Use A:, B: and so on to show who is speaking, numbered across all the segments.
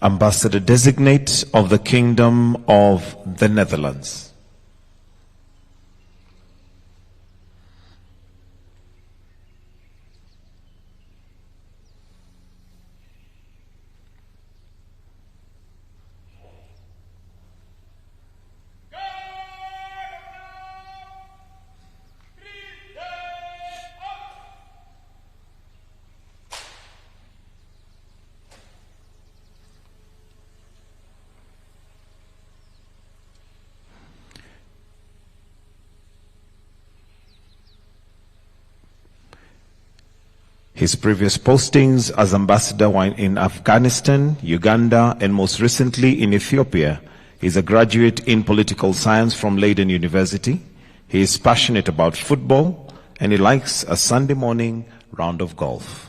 A: Ambassador Designate of the Kingdom of the Netherlands. His previous postings as ambassador were in Afghanistan, Uganda, and most recently in Ethiopia. He is a graduate in political science from Leiden University. He is passionate about football, and he likes a Sunday morning round of golf.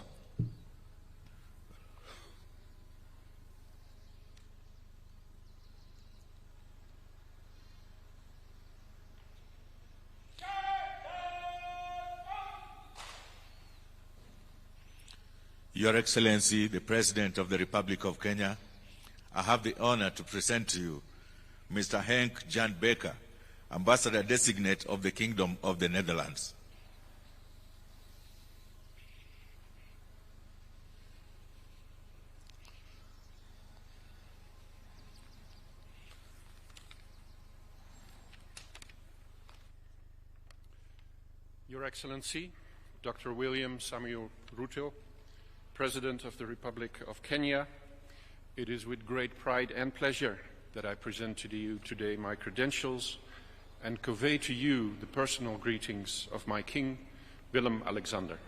B: Your Excellency, the President of the Republic of Kenya, I have the honor to present to you Mr. Henk Jan Becker, Ambassador Designate of the Kingdom of the Netherlands.
C: Your Excellency, Dr. William Samuel Ruto, President of the Republic of Kenya, it is with great pride and pleasure that I present to you today my credentials and convey to you the personal greetings of my King, Willem-Alexander.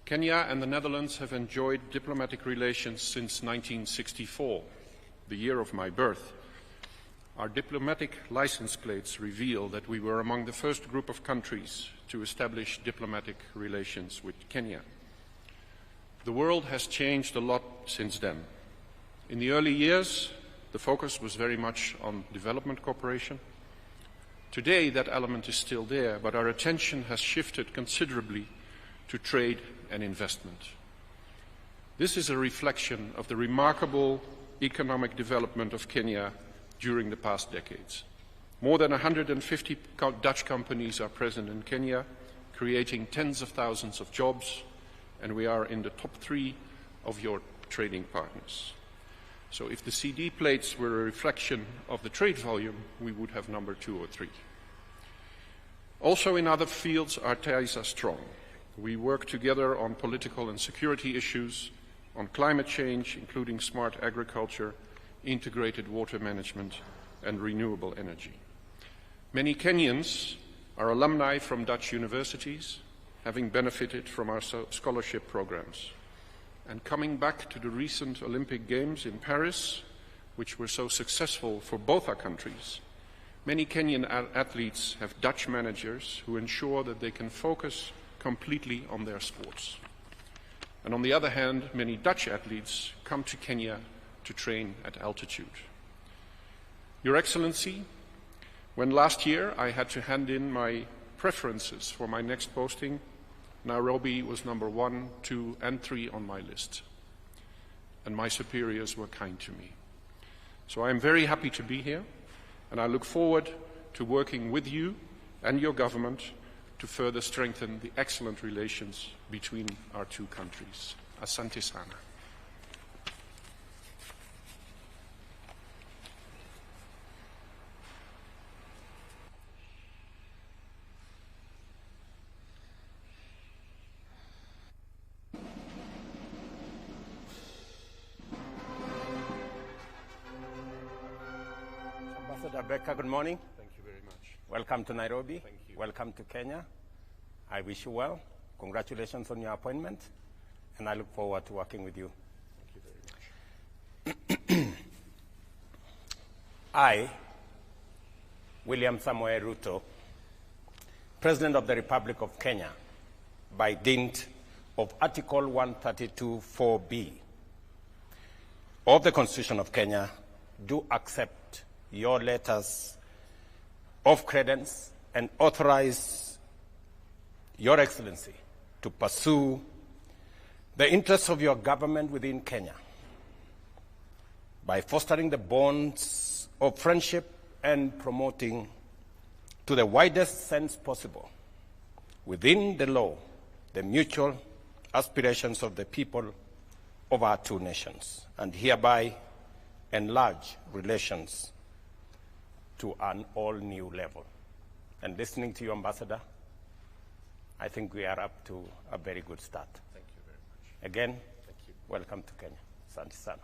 C: Kenya and the Netherlands have enjoyed diplomatic relations since 1964, the year of my birth. Our diplomatic license plates reveal that we were among the first group of countries to establish diplomatic relations with Kenya. The world has changed a lot since then. In the early years, the focus was very much on development cooperation. Today, that element is still there, but our attention has shifted considerably to trade and investment. This is a reflection of the remarkable economic development of Kenya during the past decades. More than 150 Dutch companies are present in Kenya, creating tens of thousands of jobs, and we are in the top 3 of your trading partners. So if the CD plates were a reflection of the trade volume, we would have number 2 or 3. Also in other fields, our ties are strong. We work together on political and security issues, on climate change, including smart agriculture, integrated water management, and renewable energy. Many Kenyans are alumni from Dutch universities, having benefited from our scholarship programs. And coming back to the recent Olympic Games in Paris, which were so successful for both our countries, many Kenyan athletes have Dutch managers who ensure that they can focus completely on their sports. And on the other hand, many Dutch athletes come to Kenya to train at altitude. Your Excellency, when last year I had to hand in my preferences for my next posting, Nairobi was number 1, 2, and 3 on my list. And my superiors were kind to me. So I am very happy to be here, and I look forward to working with you and your government to further strengthen the excellent relations between our 2 countries. Asante sana.
D: Ambassador Becker, good morning.
C: Thank you very much.
D: Welcome to Nairobi.
C: Thank you.
D: Welcome to Kenya. I wish you well. Congratulations on your appointment, and I look forward to working with you.
C: Thank you very much.
D: I, William Samoei Ruto, President of the Republic of Kenya, by dint of Article 132(4)(b) of the Constitution of Kenya, do accept your letters of credence and authorize Your Excellency to pursue the interests of your government within Kenya by fostering the bonds of friendship and promoting to the widest sense possible, within the law, the mutual aspirations of the people of our two nations, and hereby enlarge relations to an all-new level. And listening to you, Ambassador, I think we are up to a very good start.
C: Thank you very much.
D: Again,
C: Thank you.
D: welcome to Kenya. Asante sana.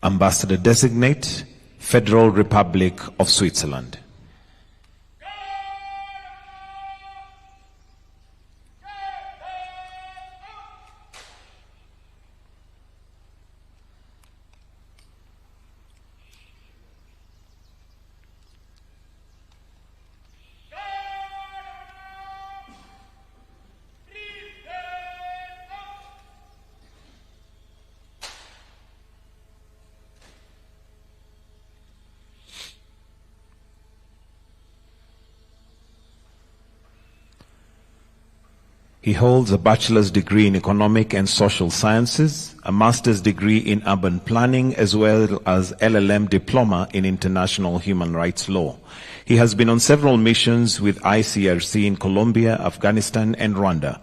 A: Ambassador Designate, Federal Republic of Switzerland. He holds a bachelor's degree in economic and social sciences, a master's degree in urban planning, as well as LLM diploma in international human rights law. He has been on several missions with ICRC in Colombia, Afghanistan, and Rwanda.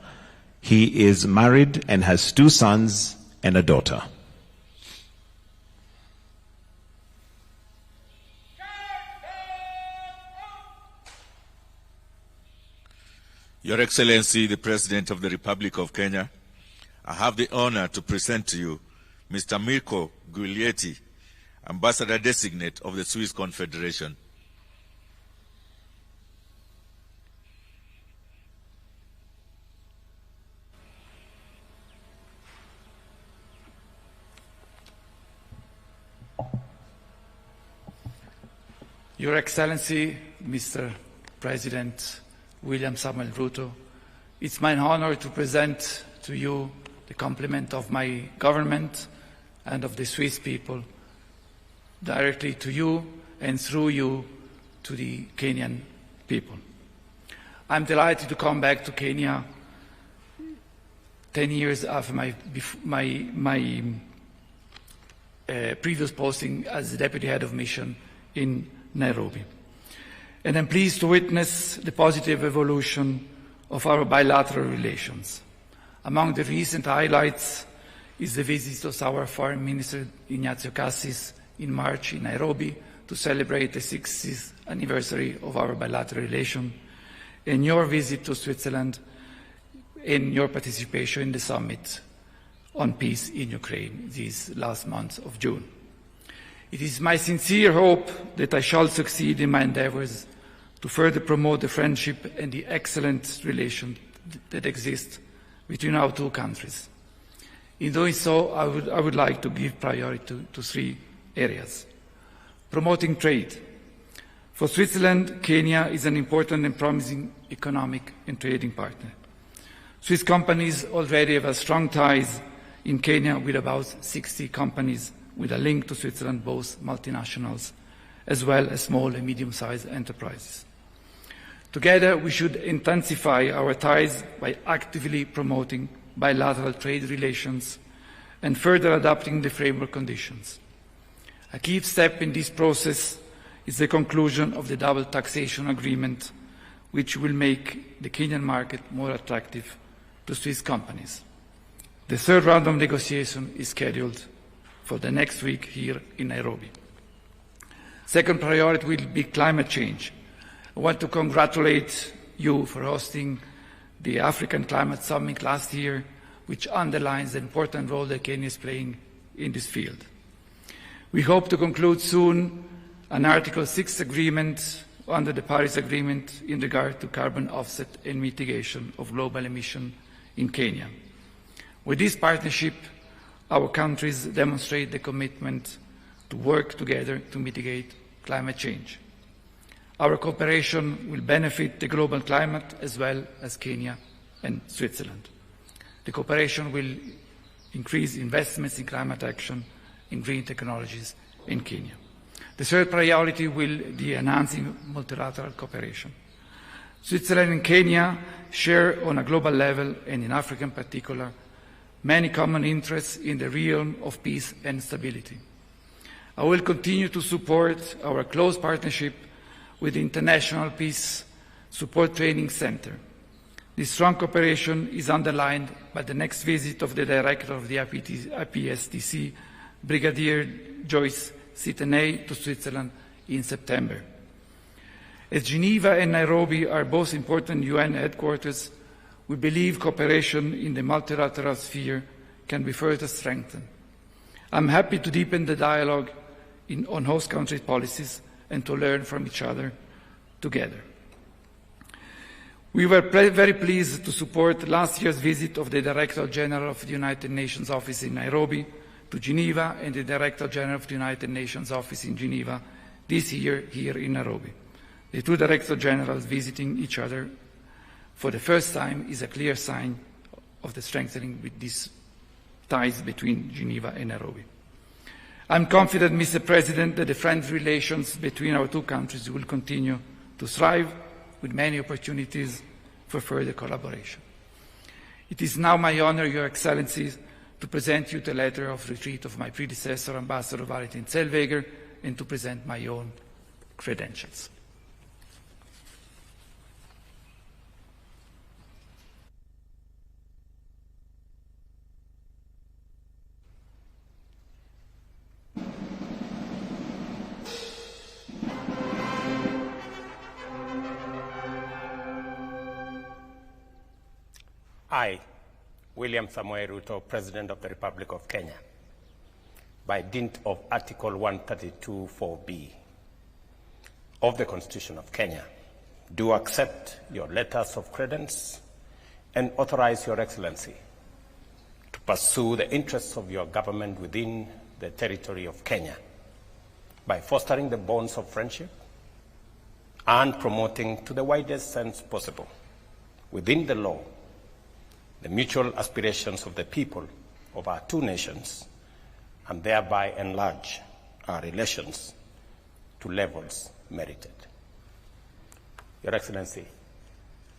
A: He is married and has 2 sons and a daughter.
B: Your Excellency, the President of the Republic of Kenya, I have the honor to present to you Mr. Mirko Guglietti, Ambassador Designate of the Swiss Confederation.
E: Your Excellency, Mr. President William Samuel Ruto, it's my honor to present to you the compliment of my government and of the Swiss people, directly to you and through you to the Kenyan people. I'm delighted to come back to Kenya 10 years after my previous posting as the Deputy Head of Mission in Nairobi. And I'm pleased to witness the positive evolution of our bilateral relations. Among the recent highlights is the visit of our Foreign Minister Ignazio Cassis in March in Nairobi to celebrate the 60th anniversary of our bilateral relation, and your visit to Switzerland and your participation in the summit on peace in Ukraine this last month of June. It is my sincere hope that I shall succeed in my endeavors to further promote the friendship and the excellent relation that exists between our two countries. In doing so, I would like to give priority to three areas. Promoting trade. For Switzerland, Kenya is an important and promising economic and trading partner. Swiss companies already have a strong ties in Kenya with about 60 companies with a link to Switzerland, both multinationals as well as small and medium-sized enterprises. Together, we should intensify our ties by actively promoting bilateral trade relations and further adapting the framework conditions. A key step in this process is the conclusion of the double taxation agreement, which will make the Kenyan market more attractive to Swiss companies. The third round of negotiation is scheduled for the next week here in Nairobi. Second priority will be climate change. I want to congratulate you for hosting the African Climate Summit last year, which underlines the important role that Kenya is playing in this field. We hope to conclude soon an Article 6 agreement under the Paris Agreement in regard to carbon offset and mitigation of global emissions in Kenya. With this partnership, our countries demonstrate the commitment to work together to mitigate climate change. Our cooperation will benefit the global climate as well as Kenya and Switzerland. The cooperation will increase investments in climate action in green technologies in Kenya. The third priority will be enhancing multilateral cooperation. Switzerland and Kenya share on a global level, and in Africa in particular, many common interests in the realm of peace and stability. I will continue to support our close partnership with the International Peace Support Training Center. This strong cooperation is underlined by the next visit of the Director of the IPSTC, Brigadier Joyce Sitenay, to Switzerland in September. As Geneva and Nairobi are both important UN headquarters, we believe cooperation in the multilateral sphere can be further strengthened. I'm happy to deepen the dialogue on host country policies and to learn from each other together. We were very pleased to support last year's visit of the Director General of the United Nations Office in Nairobi to Geneva and the Director General of the United Nations Office in Geneva this year here in Nairobi. The two Director Generals visiting each other for the first time is a clear sign of the strengthening with these ties between Geneva and Nairobi. I'm confident, Mr. President, that the friendly relations between our two countries will continue to thrive with many opportunities for further collaboration. It is now my honor, Your Excellencies, to present you the letter of retreat of my predecessor, Ambassador Valentin Zellweger, and to present my own credentials.
D: I, William Samoei Ruto, President of the Republic of Kenya, by dint of Article 132(4)(b) of the Constitution of Kenya, do accept your letters of credence and authorize Your Excellency to pursue the interests of your government within the territory of Kenya by fostering the bonds of friendship and promoting to the widest sense possible, within the law, the mutual aspirations of the people of our two nations, and thereby enlarge our relations to levels merited. Your Excellency,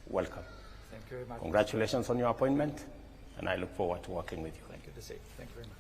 D: welcome.
E: Thank you very much.
D: Congratulations on your appointment, and I look forward to working with you.
E: Thank you. Thank you very much.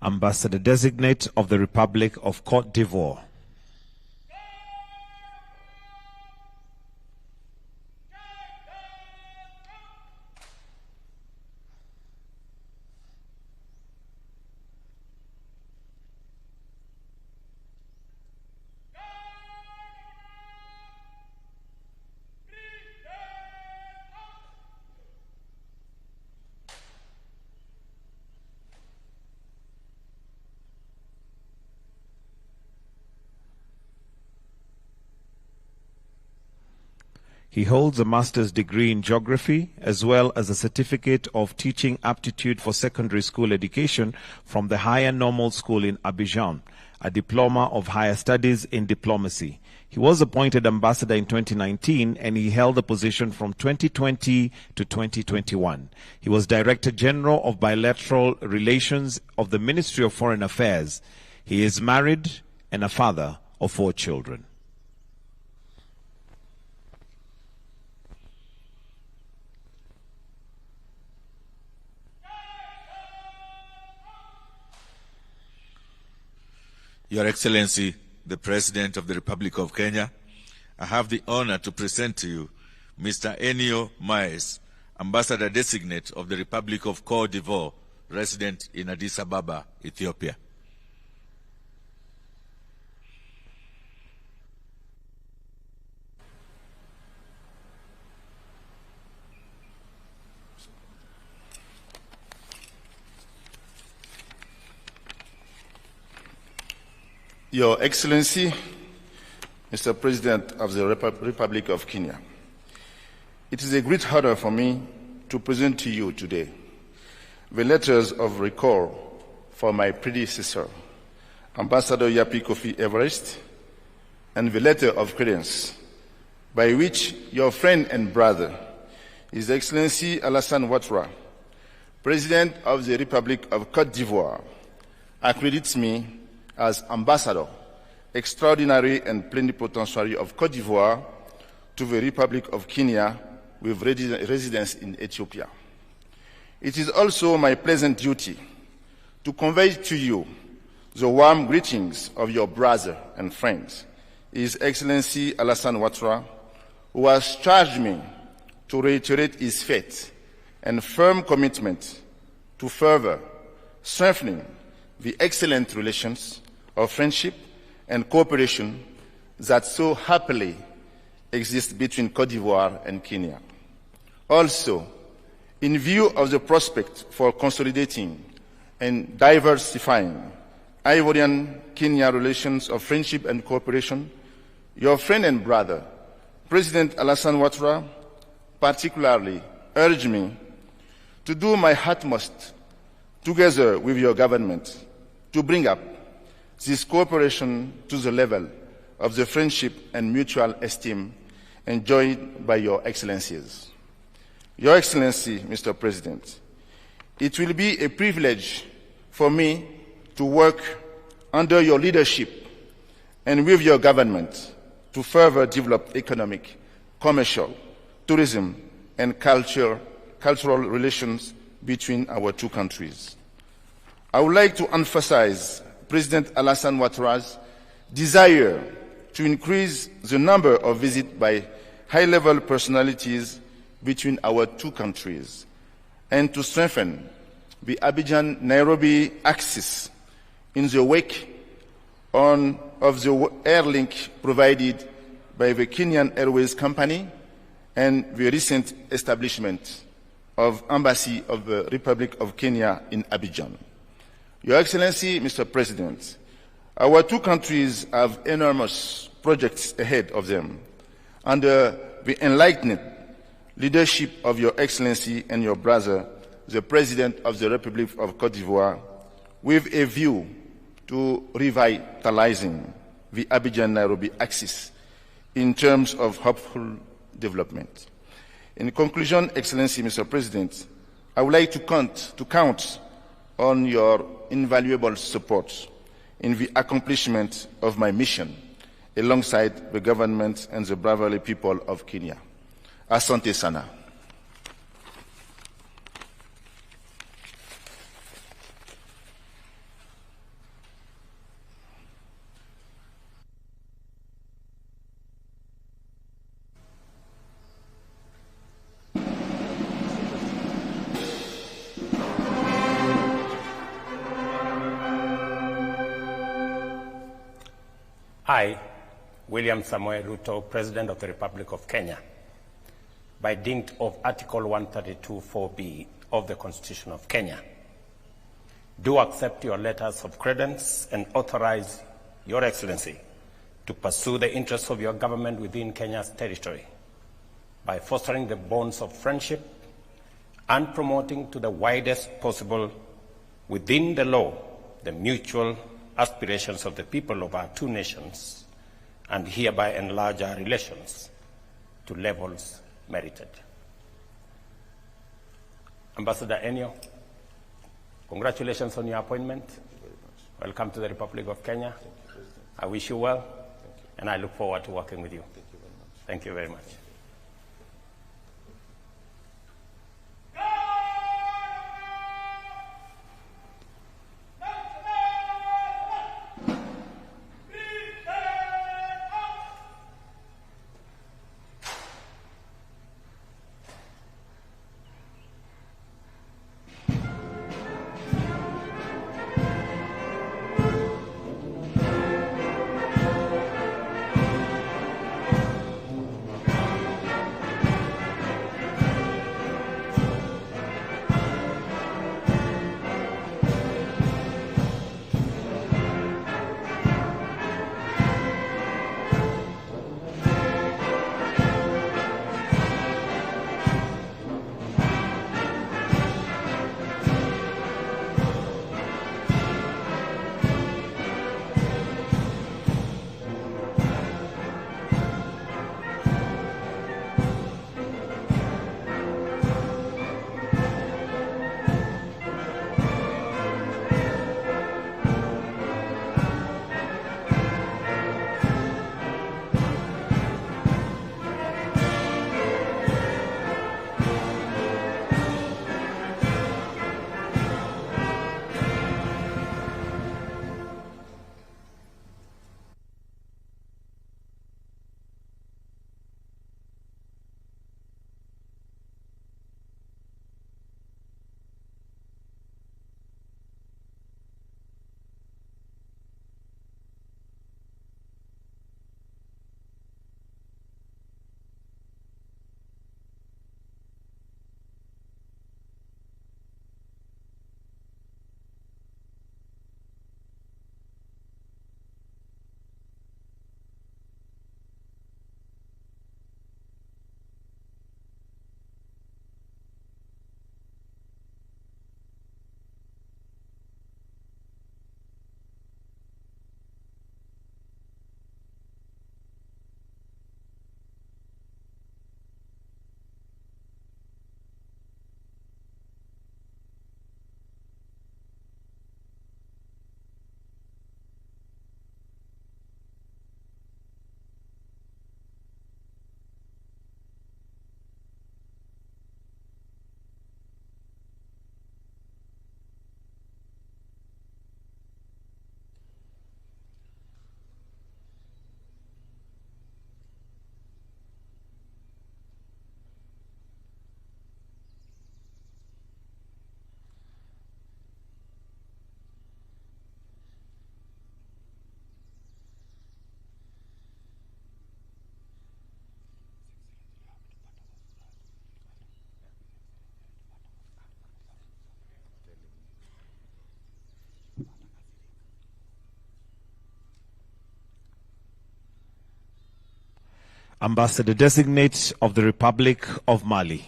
A: Ambassador-designate of the Republic of Côte d'Ivoire. He holds a master's degree in geography as well as a certificate of teaching aptitude for secondary school education from the Higher Normal School in Abidjan, a diploma of higher studies in diplomacy. He was appointed ambassador in 2019 and he held the position from 2020 to 2021. He was Director General of Bilateral Relations of the Ministry of Foreign Affairs. He is married and a father of 4 children.
B: Your Excellency, the President of the Republic of Kenya, I have the honor to present to you Mr. Enio Maes, Ambassador-designate of the Republic of Côte d'Ivoire, resident in Addis Ababa, Ethiopia.
F: Your Excellency, Mr. President of the Republic of Kenya, it is a great honor for me to present to you today the letters of recall for my predecessor, Ambassador Yapi Kofi Everest, and the letter of credence by which your friend and brother, His Excellency Alassane Ouattara, President of the Republic of Côte d'Ivoire, accredits me as Ambassador, Extraordinary and Plenipotentiary of Côte d'Ivoire to the Republic of Kenya with residence in Ethiopia. It is also my pleasant duty to convey to you the warm greetings of your brother and friends, His Excellency Alassane Ouattara, who has charged me to reiterate his faith and firm commitment to further strengthening the excellent relations of friendship and cooperation that so happily exist between Côte d'Ivoire and Kenya. Also, in view of the prospect for consolidating and diversifying Ivorian-Kenya relations of friendship and cooperation, your friend and brother, President Alassane Ouattara, particularly urged me to do my utmost, together with your government, to bring up this cooperation to the level of the friendship and mutual esteem enjoyed by your excellencies. Your Excellency, Mr. President, it will be a privilege for me to work under your leadership and with your government to further develop economic, commercial, tourism, and cultural relations between our two countries. I would like to emphasize President Alassane Ouattara's desire to increase the number of visits by high-level personalities between our two countries and to strengthen the Abidjan-Nairobi axis in the wake of the air link provided by the Kenyan Airways Company and the recent establishment of Embassy of the Republic of Kenya in Abidjan. Your Excellency, Mr. President, our two countries have enormous projects ahead of them under the enlightened leadership of Your Excellency and your brother, the President of the Republic of Côte d'Ivoire, with a view to revitalizing the Abidjan-Nairobi axis in terms of hopeful development. In conclusion, Excellency, Mr. President, I would like to count on your invaluable support in the accomplishment of my mission alongside the government and the brotherly people of Kenya. Asante sana.
D: I, William Samoei Ruto, President of the Republic of Kenya, by dint of Article 132(4)(b) of the Constitution of Kenya, do accept your letters of credence and authorize Your Excellency to pursue the interests of your government within Kenya's territory by fostering the bonds of friendship and promoting to the widest possible within the law the mutual aspirations of the people of our two nations, and hereby enlarge our relations to levels merited. Ambassador Enyo, congratulations on your appointment. Welcome to the Republic of Kenya. I wish you well, and I look forward to working with you. Thank you very much.
A: Ambassador-designate of the Republic of Mali.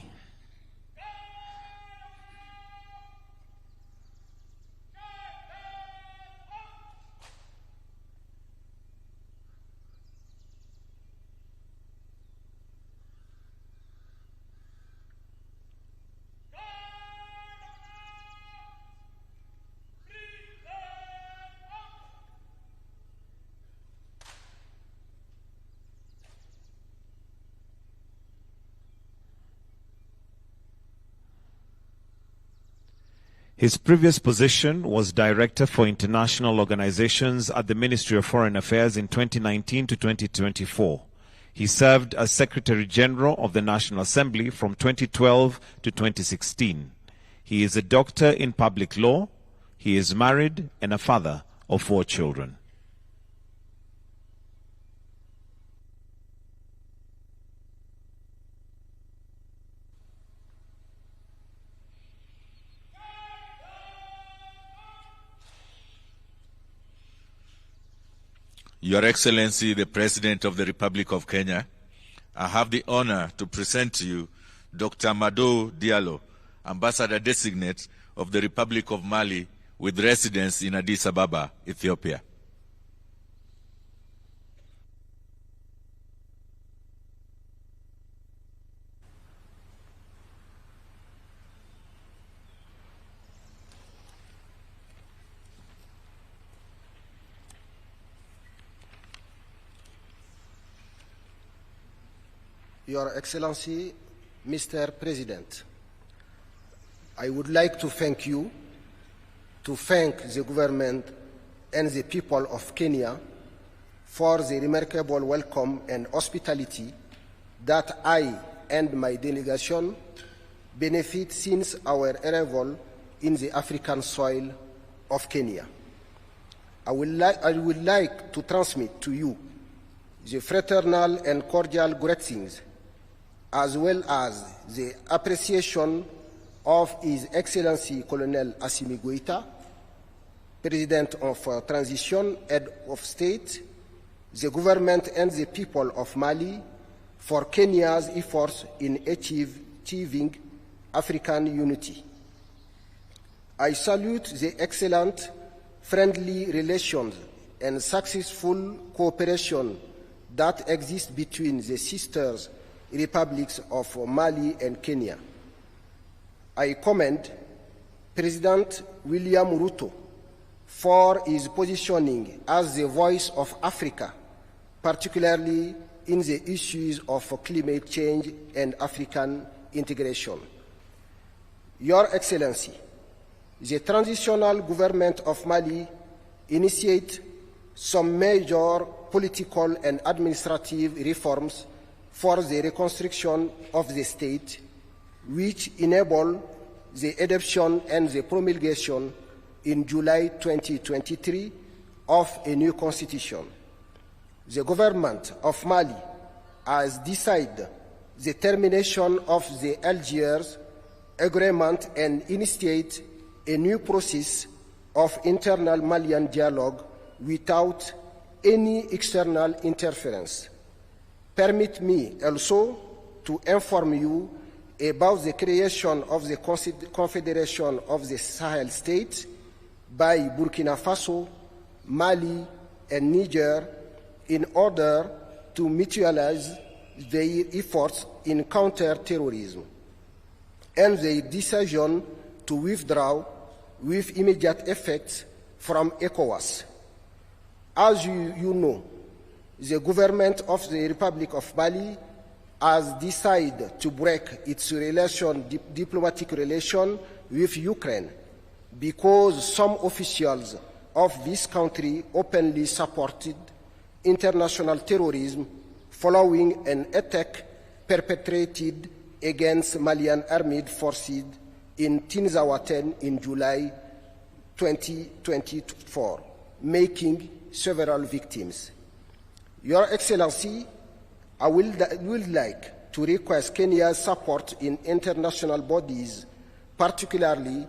A: His previous position was Director for International Organizations at the Ministry of Foreign Affairs in 2019 to 2024. He served as Secretary General of the National Assembly from 2012 to 2016. He is a doctor in public law. He is married and a father of 4 children.
B: Your Excellency, the President of the Republic of Kenya, I have the honor to present to you Dr. Mado Diallo, Ambassador-designate of the Republic of Mali with residence in Addis Ababa, Ethiopia.
G: Your Excellency, Mr. President, I would like to thank you, to thank the government and the people of Kenya for the remarkable welcome and hospitality that I and my delegation benefit since our arrival in the African soil of Kenya. I would like to transmit to you the fraternal and cordial greetings, as well as the appreciation of His Excellency Colonel Assimi Goïta, President of Transition, Head of State, the government and the people of Mali for Kenya's efforts in achieving African unity. I salute the excellent friendly relations and successful cooperation that exists between the sisters republics of Mali and Kenya. I commend President William Ruto for his positioning as the voice of Africa, particularly in the issues of climate change and African integration. Your Excellency, the transitional government of Mali initiated some major political and administrative reforms for the reconstruction of the state, which enable the adoption and the promulgation in July 2023 of a new constitution. The government of Mali has decided the termination of the Algiers Agreement and initiate a new process of internal Malian dialogue without any external interference. Permit me also to inform you about the creation of the Confederation of the Sahel States by Burkina Faso, Mali, and Niger in order to mutualize their efforts in counter-terrorism, and their decision to withdraw with immediate effect from ECOWAS. As you know, the government of the Republic of Mali has decided to break its diplomatic relation with Ukraine because some officials of this country openly supported international terrorism following an attack perpetrated against Malian armed forces in Tinzaouaten in July 2024, making several victims. Your Excellency, I would like to request Kenya's support in international bodies, particularly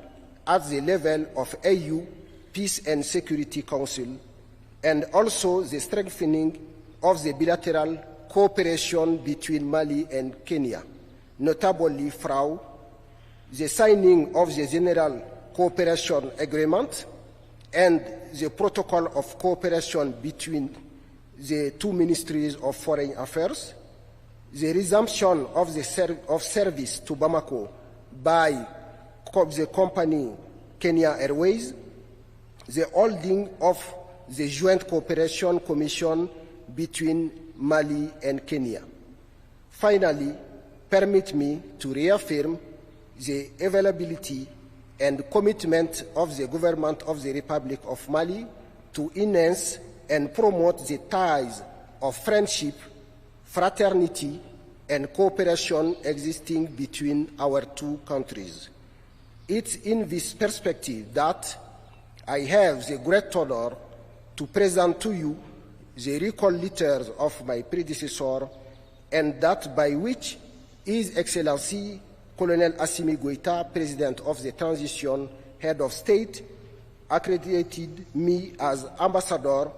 G: at the level of AU Peace and Security Council, and also the strengthening of the bilateral cooperation between Mali and Kenya, notably through the signing of the General Cooperation Agreement and the Protocol of Cooperation between the two Ministries of Foreign Affairs, the resumption of service to Bamako by the company Kenya Airways, the holding of the Joint Cooperation Commission between Mali and Kenya. Finally, permit me to reaffirm the availability and commitment of the government of the Republic of Mali to enhance and promote the ties of friendship, fraternity, and cooperation existing between our two countries. It's in this perspective that I have the great honor to present to you the recall letters of my predecessor, and that by which His Excellency Colonel Assimi Goïta, President of the Transition, Head of State, accredited me as Ambassador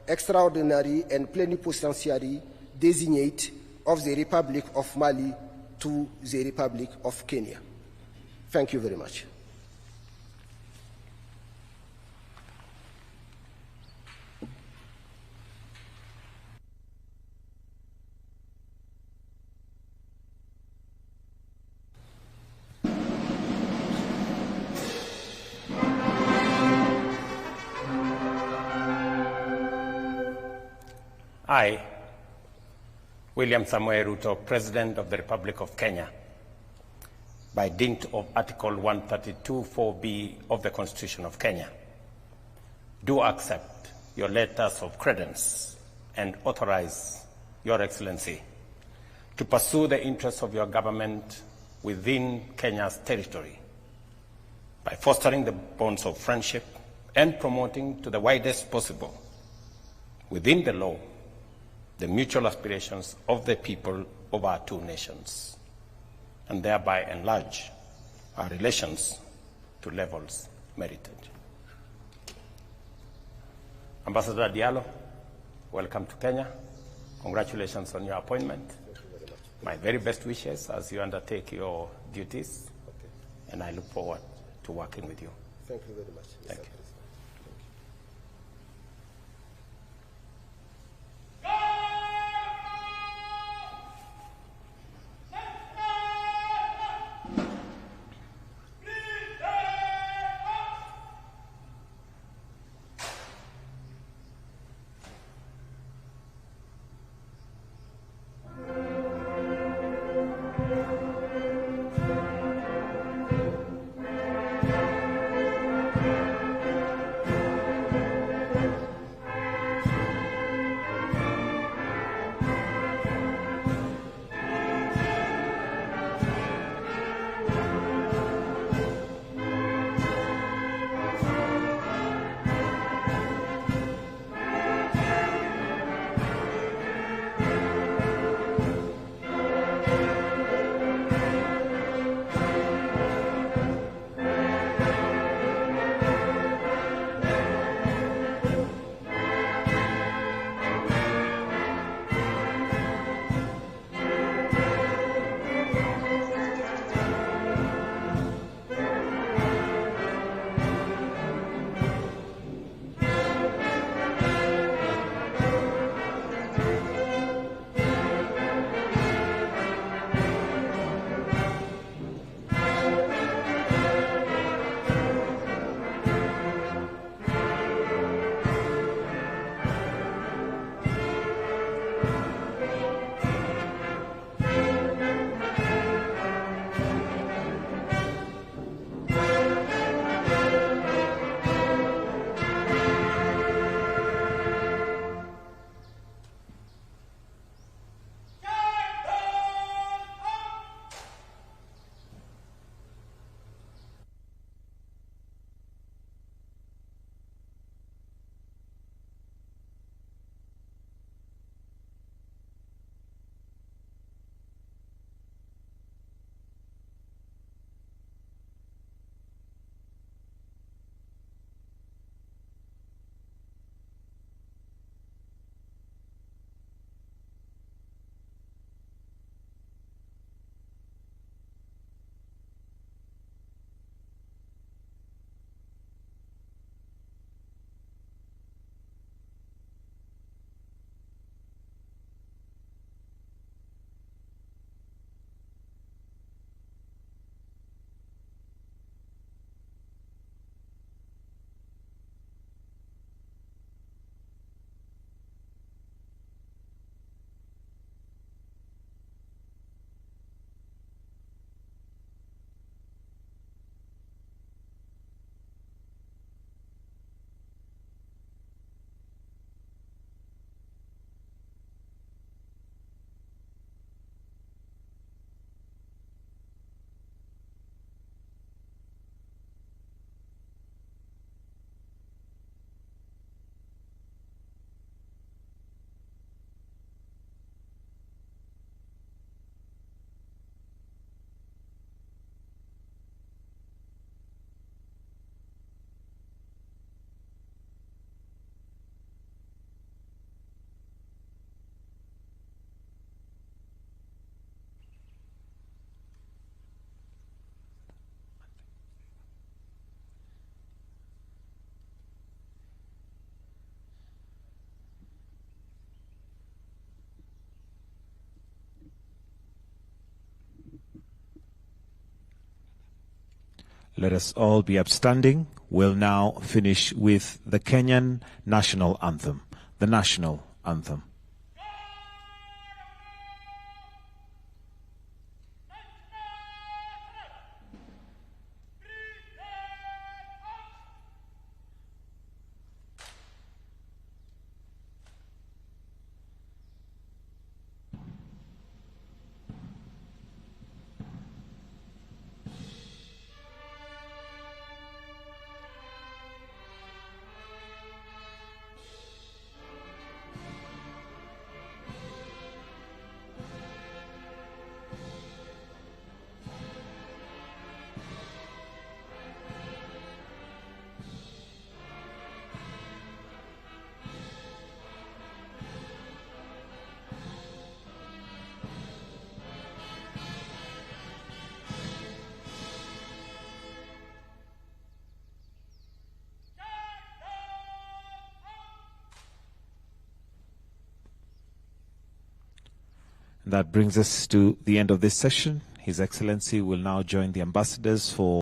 G: Extraordinary and Plenipotentiary Designate of the Republic of Mali to the Republic of Kenya. Thank you very much.
D: I, William Samoei Ruto, President of the Republic of Kenya, by dint of Article 132(4)(b) of the Constitution of Kenya, do accept your letters of credence and authorize Your Excellency to pursue the interests of your government within Kenya's territory by fostering the bonds of friendship and promoting to the widest possible, within the law, the mutual aspirations of the people of our two nations, and thereby enlarge our relations to levels merited. Ambassador Diallo, welcome to Kenya. Congratulations on your appointment. My very best wishes as you undertake your duties, and I look forward to working with you.
G: Thank you very much.
D: Thank you.
A: Let us all be upstanding. We'll now finish with the Kenyan national anthem. The national anthem. That brings us to the end of this session. His Excellency will now join the ambassadors for